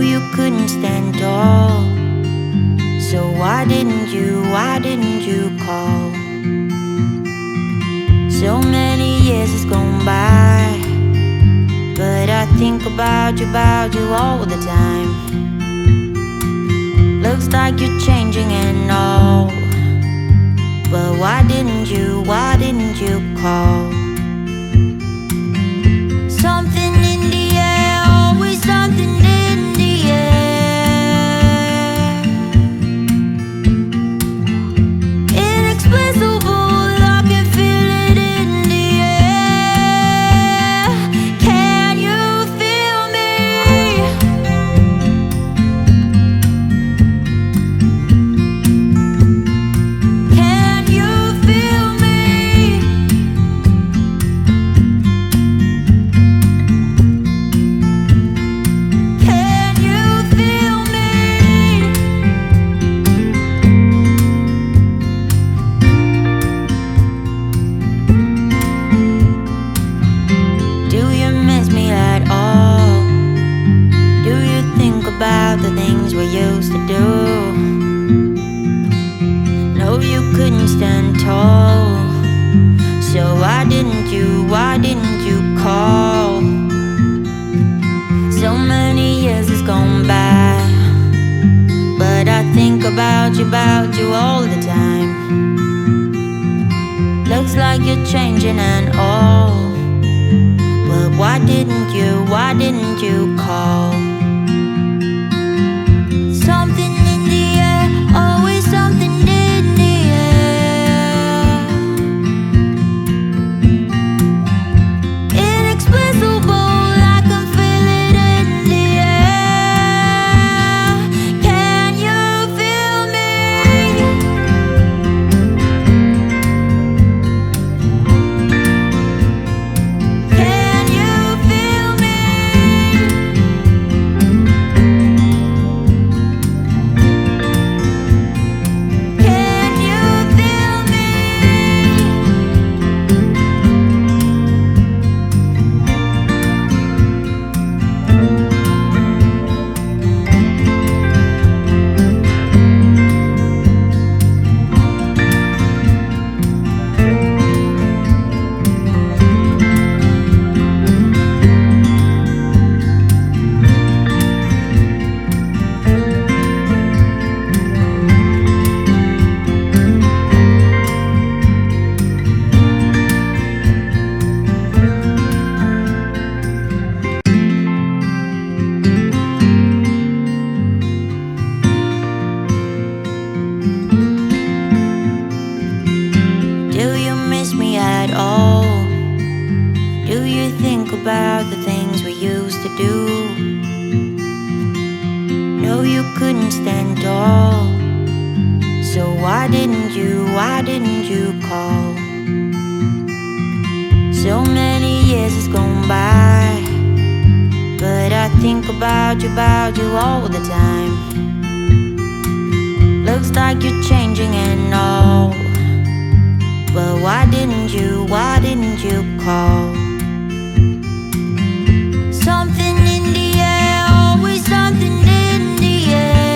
you couldn't stand tall. So why didn't you call? So many years has gone by, but I think about you all the time. Looks like you're changing and all, but why didn't you call? Something in the air, always something in the air. Inexplicable, I can feel it in the air. Can you feel me? Can you feel me? Can you feel me? Do you miss me at all? Do you think about the things we used to do? No, you couldn't stand tall. So why didn't you call? So many years has gone by, but I think about you all the time. Looks like you're changing and all, but why didn't you call? Something in the air, always something in the air. Inexplicable, I can feel it in the air. Can you feel me? Can you feel me? Can you feel me? Do you miss me at all? Do you think about the things we used to do? No, you couldn't stand tall. So why didn't you call? So many years has gone by, but I think about you all the time. Looks like you're changing and all, but why didn't you call? Something in the air, always something in the air.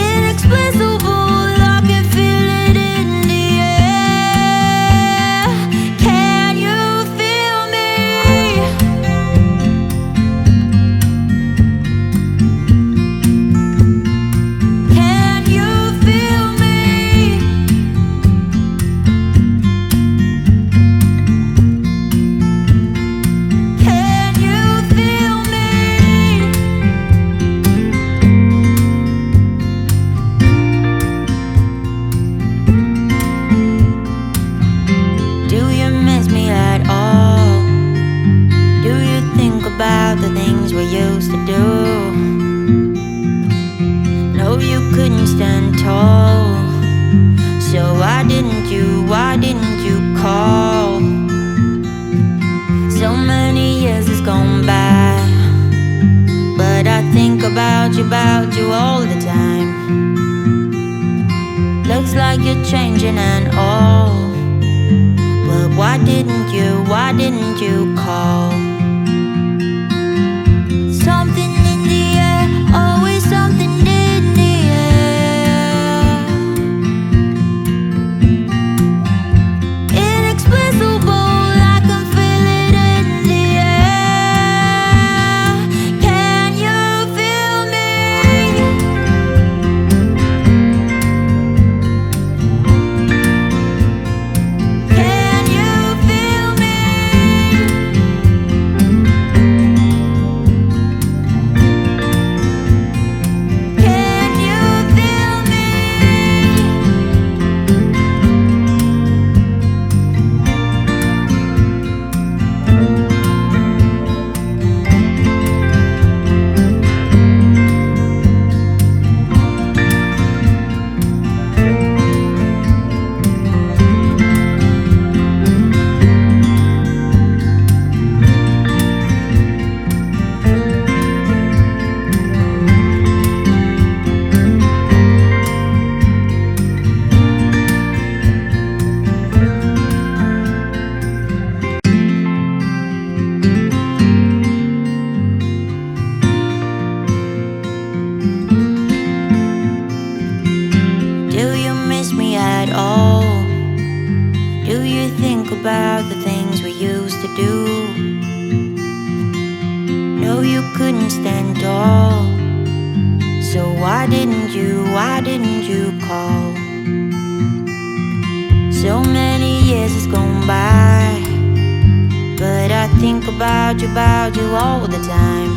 Inexplicable, I can feel it in the air. Can you feel me? Can you feel me? Can you feel me? Do you miss me at all? Do you think about the things we used to do? No, you couldn't stand tall. So why didn't you call? So many years has gone by, but I think about you all the time. Looks like you're changing and all, but why why didn't you call? Something in the air, always something in the air. Inexplicable, I can feel it in the air. Can you feel me? Can you feel me? Can you feel me? Do you miss me at all? Do you think about the things we used to do? No, you couldn't stand tall. So why didn't you call? So many years has gone by, but I think about you all the time.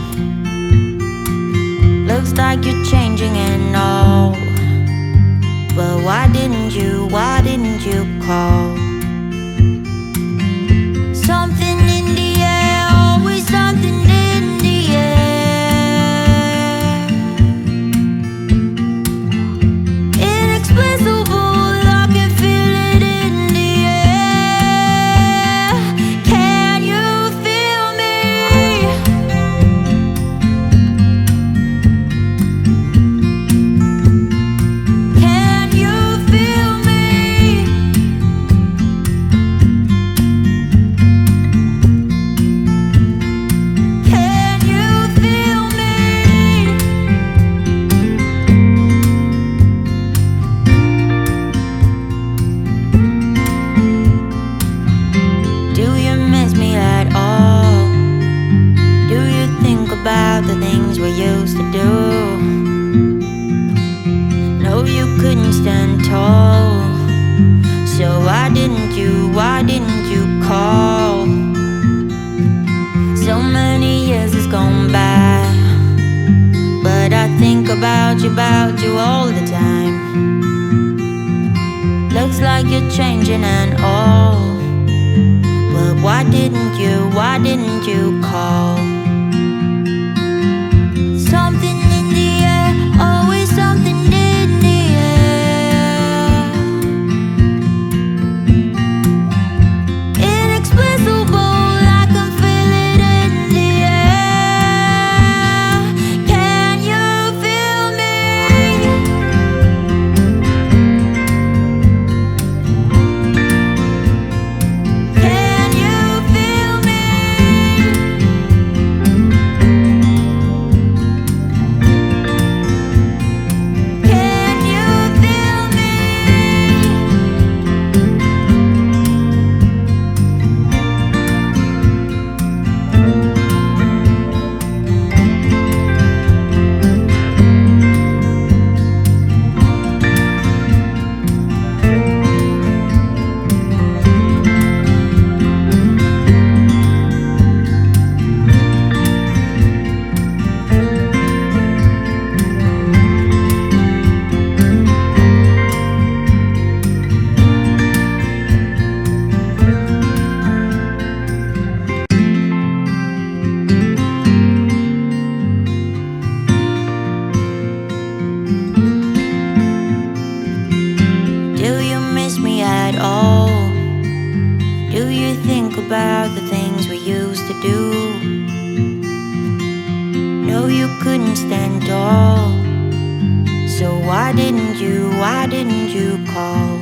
Looks like you're changing and all, but why didn't you call? Something in the air, always something in the air. Inexplicable, I can feel it in the air. Can you feel me? Can you feel me? Can you feel me? Do you miss me at all? Do you think about the things we used to do? No, you couldn't stand tall. So why didn't you call? So many years has gone by, but I think about you all the time. Looks like you're changing and all, but why didn't you call? Something in the air, always something in the air. Inexplicable, I can feel it in the air. Can you feel me? Can you feel me? Can you feel me? Do you miss me at all? Do you think about the things we used to do? No, you couldn't stand tall. So why didn't you call?